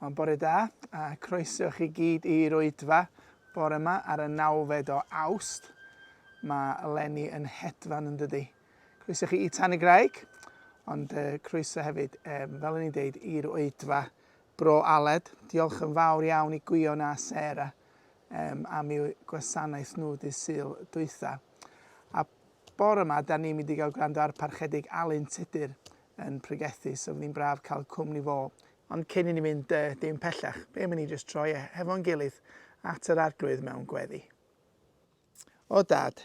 Mae'n bore da, a croeso chi gyd i'r wyddfa bore yma ar y 9 o Awst. Mae eleni yn hedfan yn dydy. Croeso chi i Tan y Graig, ond croeso hefyd, fel o'n i'n dweud, i'r wyddfa Bro Aled. Diolch yn fawr iawn i Gwion a Sarah am i'w gwasanaeth nhw dydd Sul dwytha. A bore yma, da ni'n mynd i gael gwrando ar parchedig Alun Tudur yn Pregeth, so fydd ni'n braf cael cwmni fo. Ond cyn i ni mynd dim pellach, be mynd ni jyst troi hefo'n gilydd at yr arglwydd mewn gweddi. O dad,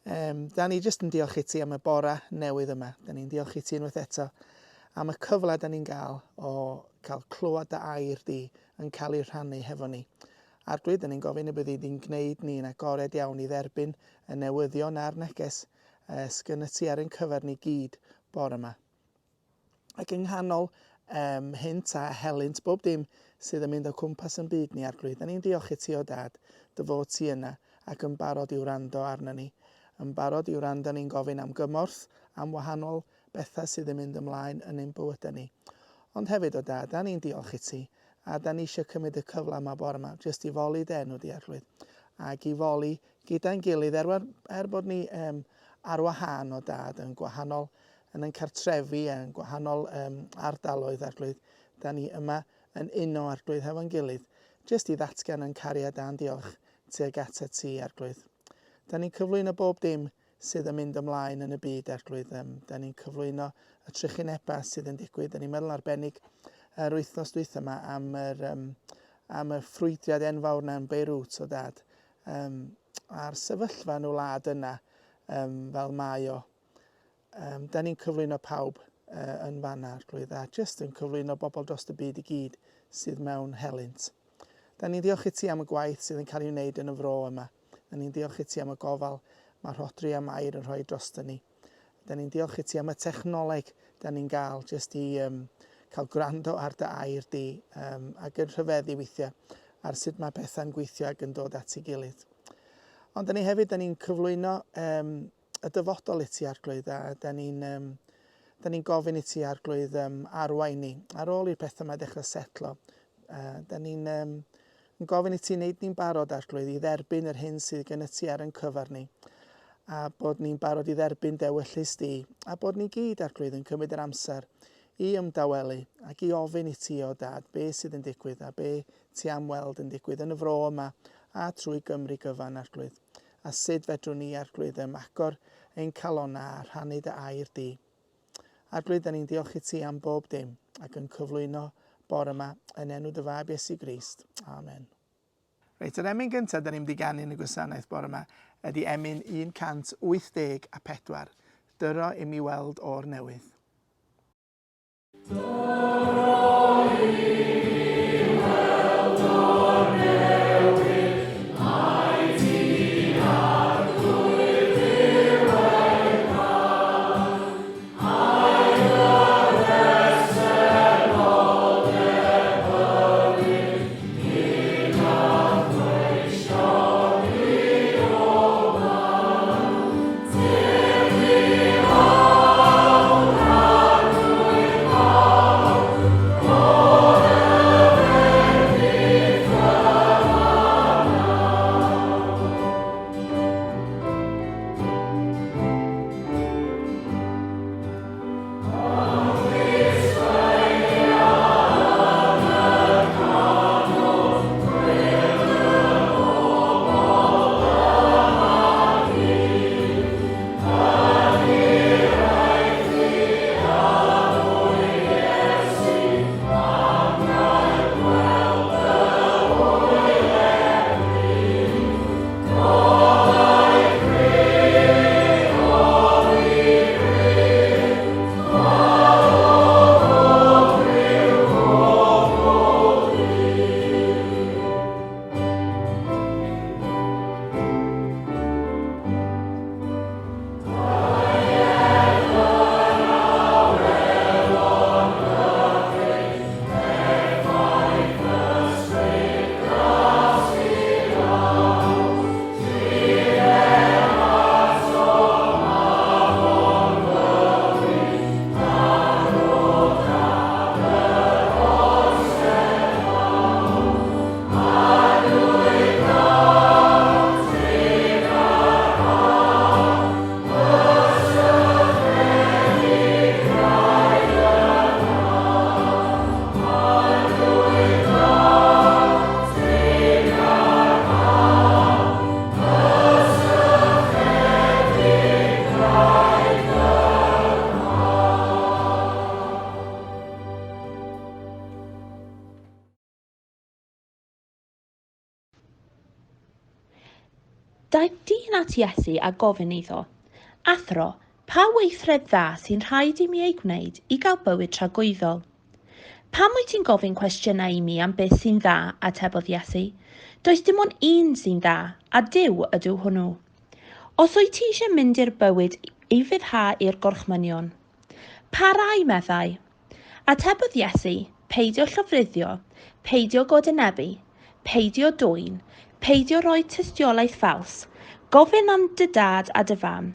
da ni jyst yn diolch i ti am y bore newydd yma. Da ni'n diolch i ti unwaith eto am y cyfle da ni'n gael o cael clywed dy air di yn cael ei rhannu hefo ni. Arglwydd, da ni'n gofyn y byddi di'n gwneud ni'n agored iawn i dderbyn y newyddion a'r neges sgynna ti ar ein cyfer ni gyd bore yma. Ac yng nghanol hynt a helynt bob dim sydd yn mynd o cwmpas yn byd ni arglwydd. Da ni'n diolch i ti o dad, dy fod ti yna ac yn barod i'w wrando arna ni. Yn barod i'w wrando ni'n gofyn am gymorth, am wahanol bethau sydd yn mynd ymlaen yn ein bywydau ni. Ond hefyd o dad, da ni'n diolch i ti a da ni eisiau cymryd y cyfle yma bore yma jyst i foli denw di arglwydd. Ac i foli gyda'n gilydd bod ni ar wahân o dad yn gwahanol yn ein cartrefi yn gwahanol ardaloedd arglwydd. Da ni yma yn uno arglwydd hefo'n gilydd, jyst i ddatgan yn cariad a'n diolch tuag at ti arglwydd. Da ni'n cyflwyno bob dim sydd yn mynd ymlaen yn y byd arglwydd. Da ni'n cyflwyno y trychinebau sydd yn digwydd. Da ni'n meddwl arbennig yr wythnos dwytha yma am y ffrwydriad enfawr yna'n Beirut o dad. A'r sefyllfa yn y wlad yna fel mae o. Da ni'n cyflwyno pawb yn fanna arglwydd a jyst yn cyflwyno bobl dros y byd i gyd sydd mewn helynt. Da ni'n diolch i ti am y gwaith sydd yn cael ei wneud yn y fro yma. Da ni'n diolch i ti am y gofal mae Rhodri a Mair yn rhoi drosto ni. Da ni'n diolch i ti am y technoleg da ni'n gael jyst i cael gwrando ar dy air di ac yn rhyfeddu weithiau ar sut mae pethau'n gweithio ac yn dod at ei gilydd. Ond da ni'n cyflwyno y dyfodol i ti arglwydd a da ni'n gofyn i ti arglwydd arwain ni ar ôl i'r pethau yma dechrau setlo. Da ni'n gofyn i ti wneud ni'n barod arglwydd i dderbyn yr hyn sydd gyda ti ar yn cyfer ni a bod ni'n barod i dderbyn dewyllus di a bod ni gyd arglwydd yn cymryd yr amser i ymdawelu ac i ofyn i ti o dad be sydd yn digwydd a be ti am weld yn digwydd yn y fro yma a trwy Gymru gyfan arglwydd. A sut fedrwn ni arglwydd agor ein calonna a rhannu dy air di. Arglwydd, da ni'n diolch i ti am bob dim ac yn cyflwyno bore yma yn enw dy fab Iesu Grist. Amen. Reit, yr emyn gyntaf da ni'n mynd i ganu yn y gwasanaeth bore yma ydy emyn 184. Dyro i mi weld o'r newydd. mynd at Iesu a gofyn iddo, Athro, pa weithred dda sy'n rhaid i mi ei gwneud i gael bywyd tragwyddol? Pam wyt ti'n gofyn cwestiynau i mi am beth sy'n dda, atebodd Iesu? Does dim ond un sy'n dda, a Duw ydw hwnnw. Os wyt ti eisiau mynd i'r bywyd i fyddhau i'r gorchmynion, pa rai meddai? Atebodd Iesu, peidio llofruddio, peidio godenebu, peidio dwyn, peidio roi tystiolaeth ffals, gofyn am dy dad a dy fam,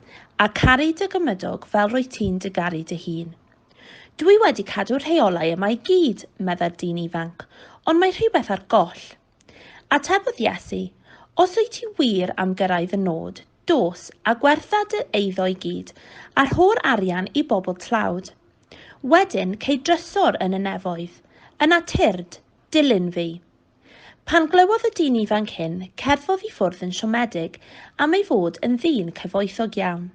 a caru dy gymydog fel rwy ti'n dy garu dy hun. Dwi wedi cadw rheolau yma i gyd, medda'r dyn ifanc, ond mae rhywbeth ar goll. Atebodd Iesu, os wyt ti wir am gyrraedd y nod, dos a gwertha dy eiddo i gyd, a rho'r arian i bobl tlawd. Wedyn cei drysor yn y nefoedd, yna tyrd, dilyn fi. Pan glywodd y dyn ifanc hyn, cerddodd i ffwrdd yn siomedig am ei fod yn ddyn cyfoethog iawn.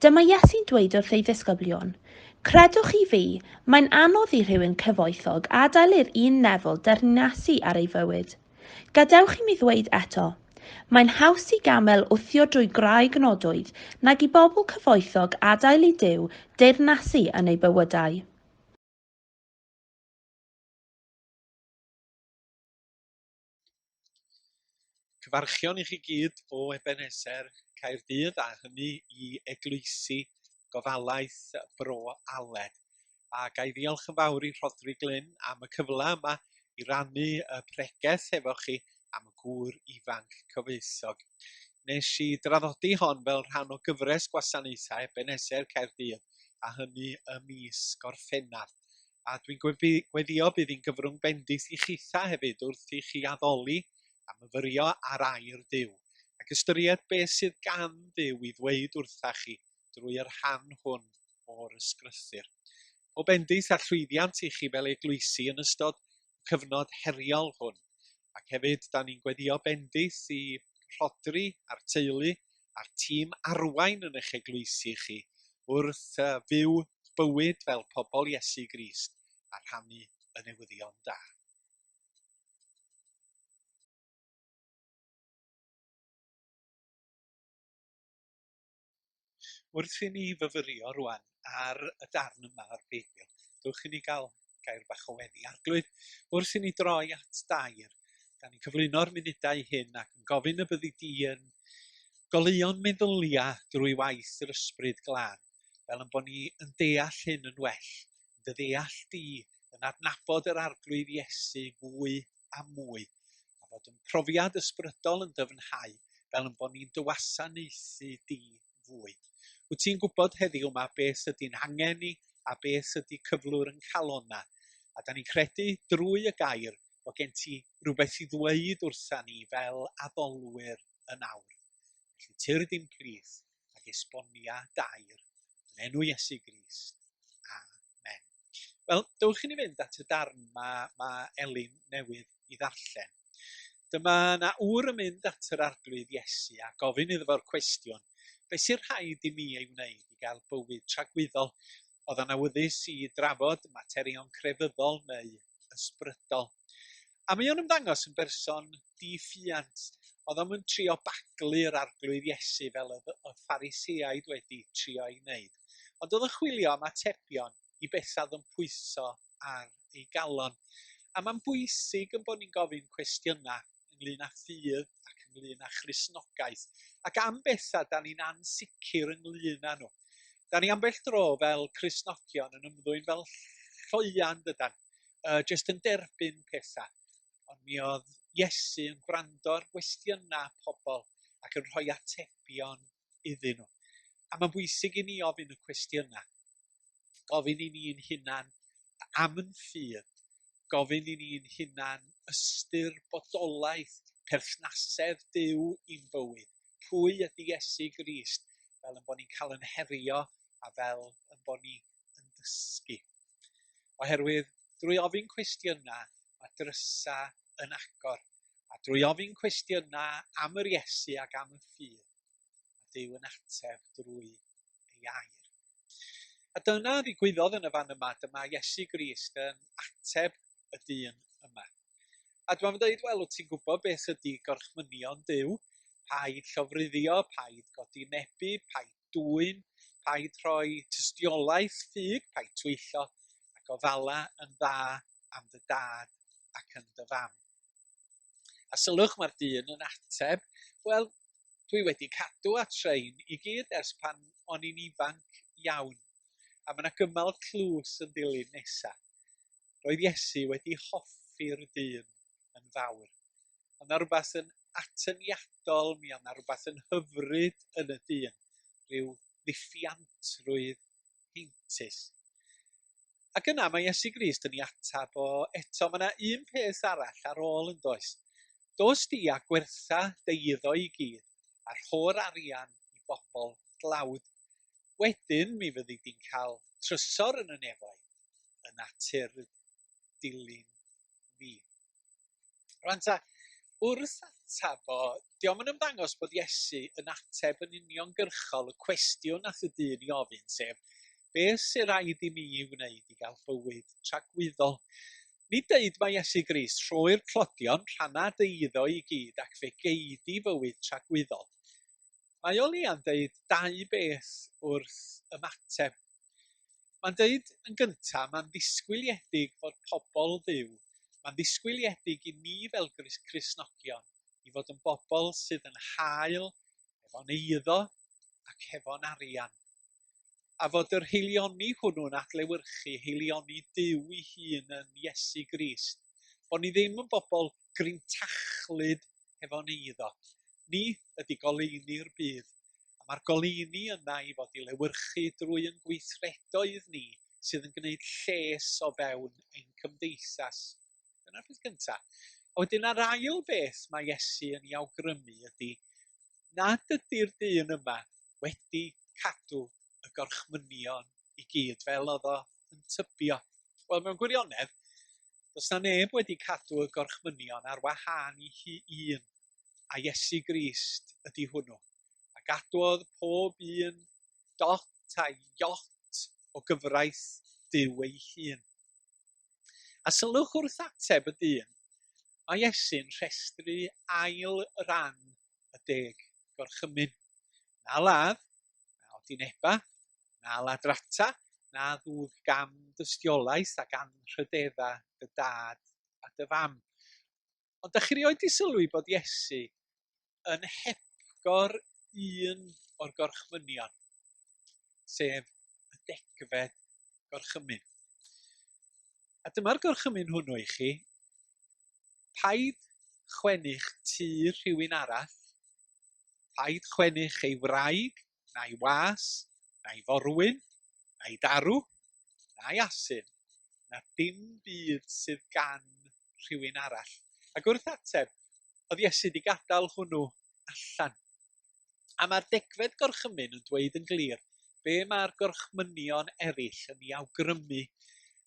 Dyma Iesu'n dweud wrth ei ddisgyblion, credwch i fi, mae'n anodd i rhywun cyfoethog adael i'r un nefol dernasu ar ei fywyd. Gadewch i mi ddweud eto, mae'n haws i gamel wthio drwy graig nodwyd nag i bobl cyfoethog adael i Duw deyrnasu yn eu bywydau. Cyfarchion i chi gyd o Ebeneser Caerdydd a hynny i eglwysi Gofalaeth Bro Aled. A ga i ddiolch yn fawr i Rhodri Glyn am y cyfle yma i rannu y pregeth efo chi am y gŵr ifanc cyfoethog. Nes i draddodi hon fel rhan o gyfres gwasanaethau Ebeneser Caerdydd a hynny y mis Gorffennaf. A dwi'n gweddio bydd hi'n gyfrwng bendith i chitha hefyd wrth i chi addoli a myfyrio ar air Duw, ac ystyried beth sydd gan Duw i ddweud wrtha chi drwy'r rhan hwn o'r ysgrythur. O bendith a llwyddiant i chi fel eglwysi yn ystod cyfnod heriol hwn, ac hefyd da ni'n gweddio bendith i Rhodri a'r teulu a'r tîm arwain yn eich eglwysi chi wrth fyw bywyd fel pobl Iesu Grist a rhannu y newyddion da. Wrth i ni fyfyrio rwan ar y darn yma o'r Beibl, dwch i ni gael gair bach o wedi arglwydd wrth i ni droi at dair. Da ni'n cyflwyno'r munudau hyn ac yn gofyn y byddi di yn goleuon meddylia drwy waith yr ysbryd glân, fel yn bod ni yn deall hyn yn well, dy ddeall di yn adnabod yr arglwydd Iesu mwy a mwy, a fod yn profiad ysbrydol yn dyfnhau, fel yn bod ni'n dywasanaethu di fwy. Wyt ti'n gwybod heddiw yma beth ydy'n hangen ni a beth ydy cyflwr yn calonna, a da ni'n credu drwy y gair bod gen ti rhywbeth i ddweud wrtha ni fel addolwyr yn awr. Felly tyr dim plith ac esbonia dair yn enw Iesu Grist. Amen. Wel, dewch i ni fynd at y darn mae Elin newydd i ddarllen. Dyma na ŵr yn mynd at yr arglwydd Iesu a gofyn iddo fo'r cwestiwn, beth sy'n rhaid i mi ei wneud i gael bywyd tragwyddol? Oedd yn awyddus i drafod materion crefyddol neu ysbrydol. A mae o'n ymddangos yn berson di-ffiant. Oedd o'n trio baglu'r arglwydd Iesu fel y Pharisiaid wedi trio ei wneud. Ond oedd yn chwilio am atebion i bethau yn pwyso ar ei galon. A mae'n bwysig yn bod ni'n gofyn cwestiynau ynglyn â ffydd ac ynglyn â Christnogaeth, ac am bethau da ni'n ansicr ynglyn â nhw. Da ni ambell dro fel Cristnogion yn ymddwyn fel lloian dydan, jyst yn derbyn pethau. Ond mi oedd Iesu yn gwrando ar gwestiynau pobl ac yn rhoi atebion iddyn nhw. A mae'n bwysig i ni ofyn y cwestiynau. Gofyn i ni'n hunan am yn ffydd. Gofyn i ni'n hunan ystyr bodolaeth, perthnasedd Duw i'n bywyd. Pwy ydy Iesu Grist, fel yn bod ni'n cael yn herio a fel yn bod ni yn dysgu. Oherwydd, drwy ofyn cwestiynau, mae drysa yn agor. A drwy ofyn cwestiynau am yr Iesu ac am y ffydd, mae Duw yn ateb drwy ei air. A dyna ddigwyddodd yn y fan yma, dyma Iesu Grist yn ateb y dyn yma. A dwi'n dweud, wel, wyt ti'n gwybod beth ydy gorchmynion Duw? Paid llofruddio, paid godi nebu, paid dwyn, paid rhoi tystiolaeth ffug, paid twyllo, ac ofala yn dda am dy dad ac yn dy fam. A sylwch mae'r dyn yn ateb, wel, dwi wedi cadw at rhain i gyd ers pan o'n i'n ifanc iawn, a mae yna gymal tlws yn dilyn nesaf. Roedd Iesu wedi hoffi'r dyn yn fawr. Ond yna rhywbeth yn atyniadol, mi ond yna rhywbeth yn hyfryd yn y dyn, rhyw ddiffiantrwydd heintus. Ac yna mae Iesu Grist yn ei atab o eto, mae yna un peth arall ar ôl yn does. Dos di a gwertha dy iddo i gyd a'r holl arian i bobl dlawd. Wedyn mi fyddi di'n cael trysor yn y nefoedd yn natur dilyn fi. Rwan ta, wrth atab o, diolch yn ymddangos bod Iesu yn ateb yn uniongyrchol y cwestiwn nath y dyn i ofyn, sef, beth sy'n rhaid i mi i wneud i gael bywyd tragwyddol? Ni deud mae Iesu Grist rhoi'r clodion rhanna dy iddo i gyd ac fe geidi bywyd tragwyddol. Mae o leia'n deud dau beth wrth ymateb. Mae'n deud yn gyntaf, mae'n ddisgwyliedig fod pobl Dduw, mae'n ddisgwyliedig i ni fel Cristnogion i fod yn bobl sydd yn hael, efo'n eiddo ac efo'n arian. A fod yr heilioni hwnnw'n adlewyrchu heilioni Duw ei hun yn Iesu Grist. Bod ni ddim yn bobl gryntachlyd efo'n eiddo. Ni ydy goleuni'r byd. A mae'r goleuni yna i fod i lewyrchu drwy yn gweithredoedd ni sydd yn gwneud lles o fewn ein cymdeithas. Dyna'r peth gyntaf. A wedyn ar ail beth mae Iesu yn ei awgrymu ydy, nad ydy'r dyn yma wedi cadw y gorchmynion i gyd fel oedd o yn tybio. Wel, mewn gwirionedd, does na neb wedi cadw y gorchmynion ar wahân i un, a Iesu Grist ydy hwnnw. A gadwodd pob un dot a iot o gyfraith Duw ei hun. A sylwch wrth ateb y dyn, mae Iesu'n rhestru ail ran y 10 gorchymyn. Na ladd, na odineba, na ladrata, na ddwg gam dystiolaeth ac anrhydedda dy dad a dy fam. Ond ydych chi rioed i sylwi bod Iesu yn hepgor un o'r gorchmynion, sef y 10fed gorchymyn. A dyma'r gorchymyn hwnnw i chi, paid chwennu'ch tŷ rhywun arall, paid chwennu'ch ei wraig, na'i was, na'i forwyn, na'i darw, na'i asyn, na dim byd sydd gan rhywun arall. Ac wrth ateb, oedd Iesu wedi gadael hwnnw allan. A mae'r 10fed gorchymyn yn dweud yn glir be mae'r gorchmynion eraill yn ei awgrymu,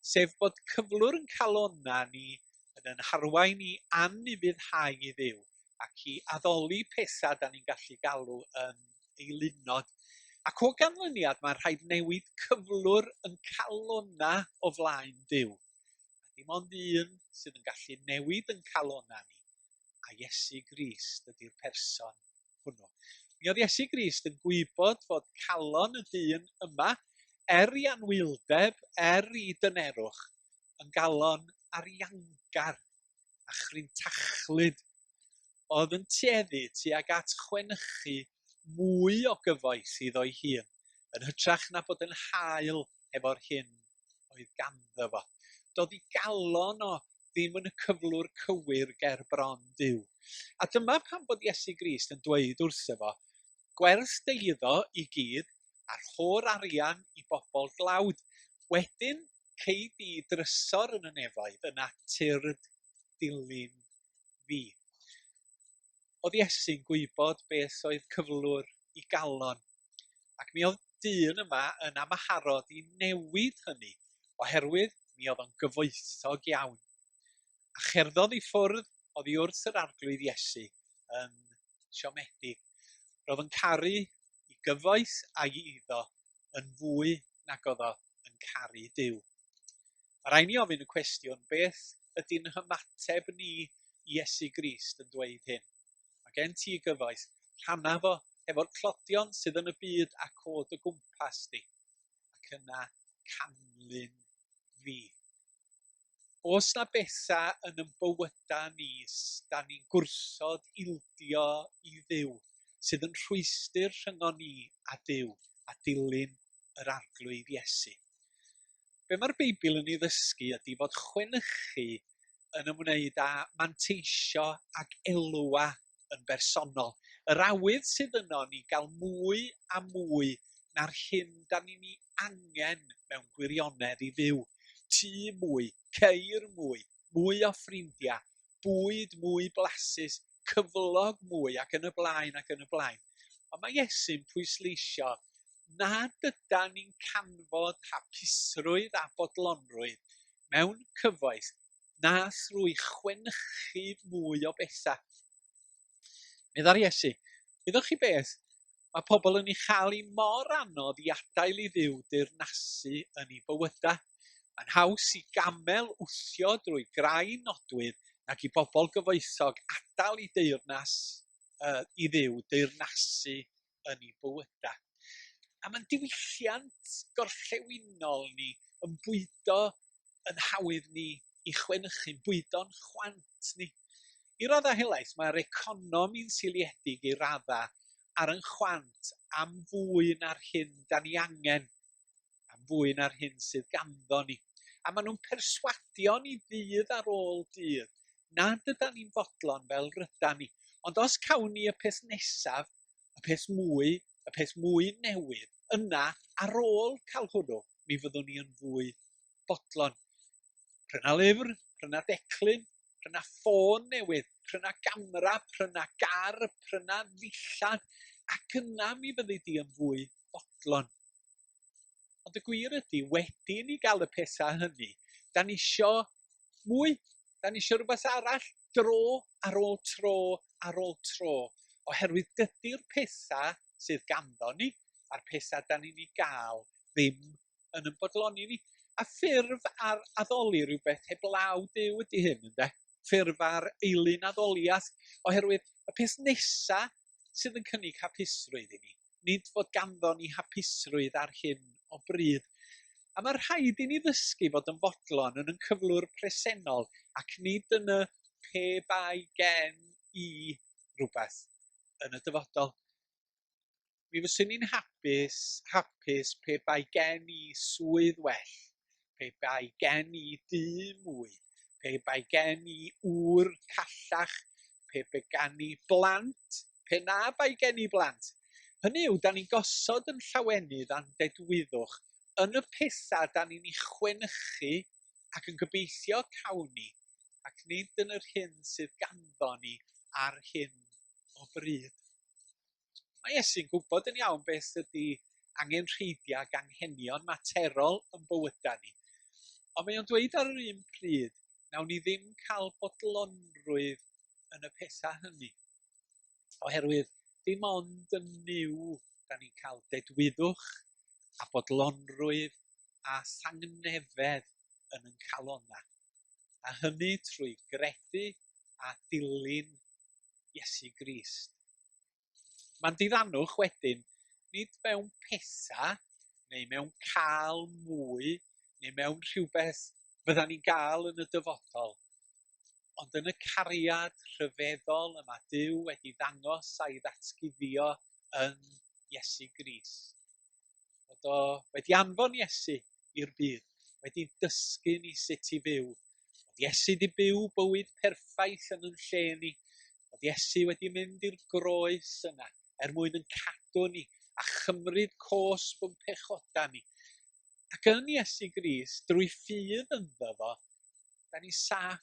sef bod cyflwr yn calonna ni yn ein harwain i anufuddhau i Dduw ac i addoli pethau da ni'n gallu galw yn eilunod. Ac o ganlyniad mae'n rhaid newid cyflwr yn calonna o flaen Duw. A dim ond un sydd yn gallu newid yn calonna ni, a Iesu Grist ydy'r person hwnnw. Mi oedd Iesu Grist yn gwybod fod calon y dyn yma, i anwyldeb, i dynerwch, yn galon ariangar a chryntachlyd. Oedd yn tueddu tuag at chwenychu mwy o gyfoeth iddo'i hun, yn hytrach na bod yn hael efo'r hyn oedd ganddo fo. Doedd ei galon o ddim yn y cyflwr cywir ger bron Duw. A dyma pam bod Iesu Grist yn dweud wrtho fo, gwerth dy iddo i gyd a'r holl arian i bobl dlawd. Wedyn cei di drysor yn y nefoedd yn atyrd dilyn fi. Oedd Iesu'n gwybod beth oedd cyflwr i galon, ac mi oedd dyn yma yn amaharod i newid hynny, oherwydd mi oedd o'n gyfoethog iawn. A cherddodd i ffwrdd oddi wrth yr arglwydd Iesu yn siomedig. Roedd yn caru i gyfoeth a i iddo yn fwy nag oedd o yn caru Duw. Mae rhaid ni ofyn y cwestiwn, beth ydy'n hymateb ni Iesu Grist yn dweud hyn. Mae gen ti gyfoes, rhanna fo efo'r clodion sydd yn y byd ac o dy gwmpas di, ac yna canlyn fi. Oes na besa yn y bywyda ni, da ni'n gwrsod ildio i Dduw, sydd yn rhwystyr rhyngon ni a Duw a dilyn yr arglwydd Iesu. Be mae'r Beibl yn ei ddysgu ydy fod chwynhchu yn ymwneud â manteisio ag elwa yn bersonol. Yr awydd sydd yno ni gael mwy a mwy na'r hyn da ni'n ei angen mewn gwirionedd i fyw. Tŷ mwy, ceir mwy, mwy o ffrindiau, bwyd mwy blasus, cyflog mwy ac yn y blaen ac yn y blaen. Ond mae Iesu'n pwysleisio nad ydyn ni'n canfod hapusrwydd a bodlonrwydd mewn cyfoes na thrwy chwynhchu mwy o bethau. Medda'r Iesu, byddwch chi beth? Mae pobl yn ei chael i mor anodd i adael i Dduw deyrnasu yn ei bywydau. Mae'n haws i gamel wthio drwy grau nodwydd ac i bobl gyfoethog adael i i Dduw deyrnasu yn ei bywydau. A mae'n diwylliant gorllewinol ni yn bwydo yn hawdd ni i chwynhchu'n bwydo'n chwant ni. I raddau helaeth mae'r economi'n seiliedig i raddau ar yn chwant am fwy na'r hyn da ni angen, am fwy na'r hyn sydd ganddo ni. A maen nhw'n perswadio ni dydd ar ôl dydd, nad ydyn ni'n fodlon fel rydan ni. Ond os cawn ni y peth nesaf, y peth mwy newydd, yna ar ôl cael hwnnw, mi fyddwn ni yn fwy bodlon. Pryna lyfr, pryna declyn, pryna ffôn newydd, pryna gamera, pryna gar, pryna ddillad, ac yna mi fyddi di yn fwy bodlon. Ond y gwir ydy, wedi ni gael y pethau hynny, da ni isio mwy, da ni isio rhywbeth arall, dro ar ôl tro ar ôl tro, oherwydd dydy'r pethau sydd ganddo ni, a'r pethau da ni'n ei gael ddim yn bodloni ni. A ffurf ar addoli rhywbeth heblaw Duw ydy hyn, ynde? Ffurf ar eilyn addoliaeth, oherwydd y peth nesaf sydd yn cynnig hapusrwydd i ni, nid fod ganddo ni hapusrwydd ar hyn o bryd. A mae rhaid i ni ddysgu fod yn fodlon yn cyflwr presennol ac nid yn y pe bai gen i rhywbeth yn y dyfodol. Mi fyswn ni'n hapus pe bai gen i swydd well, pe bai gen i dŷ mwy, pe bai gen i ŵr callach, pe bai gen i blant, pe na bai gen i blant. Hynny yw, da ni'n gosod yn llawenydd a'n dedwyddwch yn y pethau da ni'n ei chwynhchu ac yn gobeithio cawn ni, ac nid yn yr hyn sydd ganddo ni ar hyn o bryd. Mae Iesu'n gwybod yn iawn beth ydy angenrheidiau ac anghenion materol yn bywydau ni. Ond mae o'n dweud ar yr un pryd, nawn ni ddim cael bodlonrwydd yn y pethau hynny. Oherwydd dim ond yn niw da ni'n cael dedwyddwch a bodlonrwydd a thangnefedd yn calonna. A hynny trwy gredu a dilyn Iesu Grist. Mae'n diddannwch wedyn, nid mewn pethau, neu mewn cael mwy, neu mewn rhywbeth fydda ni'n gael yn y dyfodol, ond yn y cariad rhyfeddol yma Duw wedi ddangos a'i ddatguddio yn Iesu Grist. Bod o wedi anfon Iesu i'r byd, wedi dysgu ni sut i fyw. Bod Iesu wedi byw bywyd perffaith yn ein lle ni. Bod Iesu wedi mynd i'r groes yna mwyn yn cadw ni a chymryd cosb o'n pechoda ni. Ac yn Iesu Grist, drwy ffydd ynddo fo, da ni saff,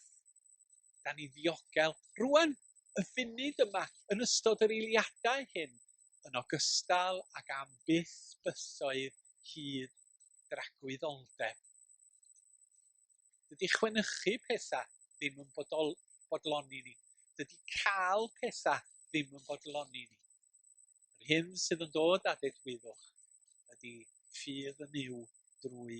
da ni ddiogel. Rwan, y funud yma, yn ystod yr eiliadau hyn, yn ogystal ac am byth bysoedd hyd dragwyddoldeb. Dydy chwynhchu pethau ddim yn bodloni ni. Dydy cael pethau ddim yn bodloni ni. Yr hyn sydd yn dod â dedwyddwch ydy ffydd yn niw drwy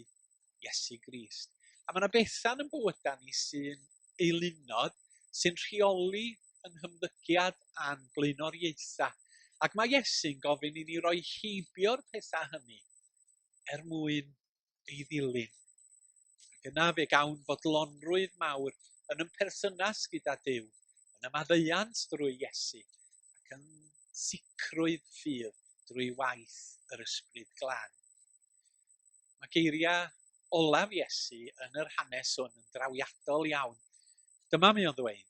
Iesu Grist. A mae yna bethau yn bywydau ni sy'n eilunod sy'n rheoli yn hymddygiad a'n blaenoriaethau. Ac mae Iesu'n gofyn i ni roi heibio'r pethau hynny mwyn ei ddilyn. Ac yna fe gawn fodlonrwydd mawr yn ein perthynas gyda Duw, yn y maddeuant drwy Iesu, ac yn sicrwydd ffydd drwy waith yr Ysbryd Glân. Mae geiriau olaf Iesu yn yr hanes hwn yn drawiadol iawn. Dyma mi o'n ddweud,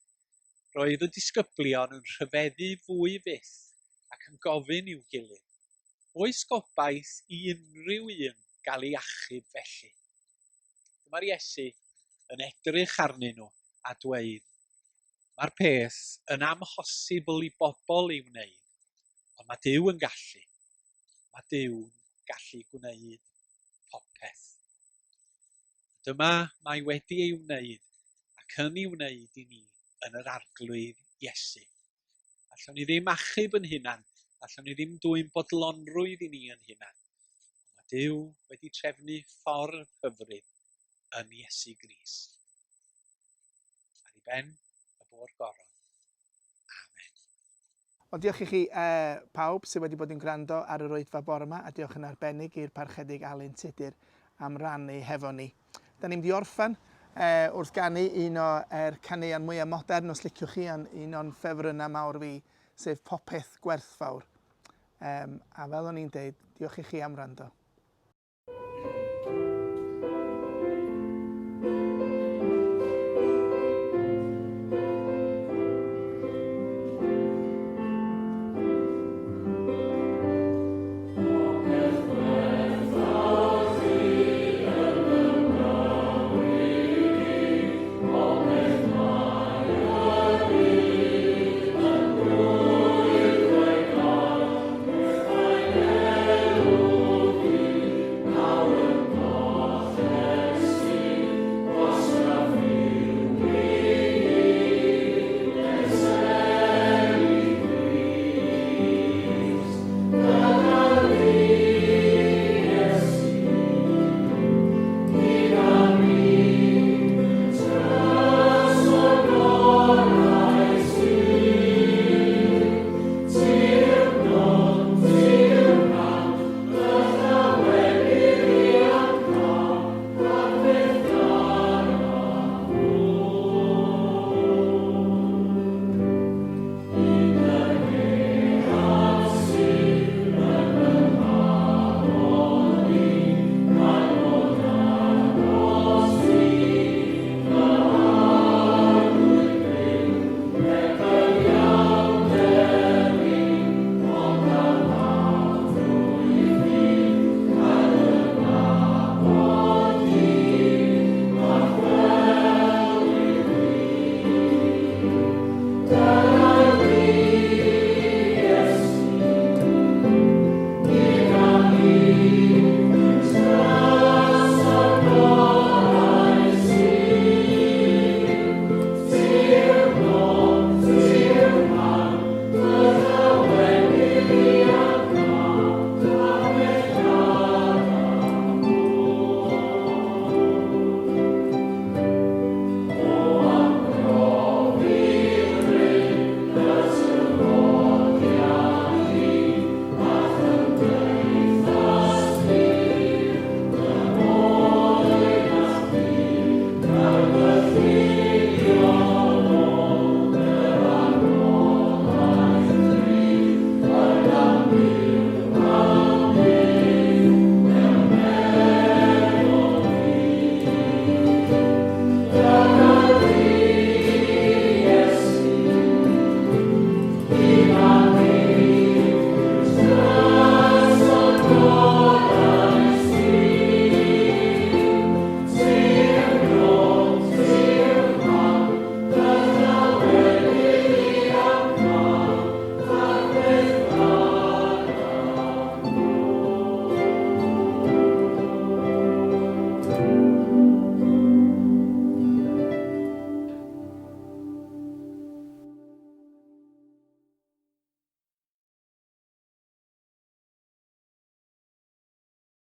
roedd y disgyblion yn rhyfeddu fwy fyth ac yn gofyn i'w gilydd, oes gobaith i unrhyw un gael ei achub felly? Dyma'r Iesu yn edrych arnyn nhw a dweud, mae'r peth yn amhosibl i bobl ei wneud, ond mae Duw yn gallu. Mae Duw'n gallu gwneud popeth. Dyma mae wedi ei wneud ac yn ei wneud i ni yn yr arglwydd Iesu. Allwn ni ddim achub yn hunan, allwn ni ddim dwy'n bodlonrwydd i ni yn hunan. Mae Duw wedi trefnu ffordd hyfryd yn Iesu Grist. Ar ei ben y bôr goron. Amen. Wel, diolch i chi pawb sydd wedi bod yn gwrando ar yr wythfa bore yma, a diolch yn arbennig i'r parchedig Alun Tudur am rannu hefo ni. Da ni'n mynd i orffan wrth ganu un o'r caneuon mwyaf modern, os liciwch chi, un o'n ffefrynnau mawr fi, sef Popeth Gwerthfawr. A fel o'n i'n deud, diolch i chi am wrando.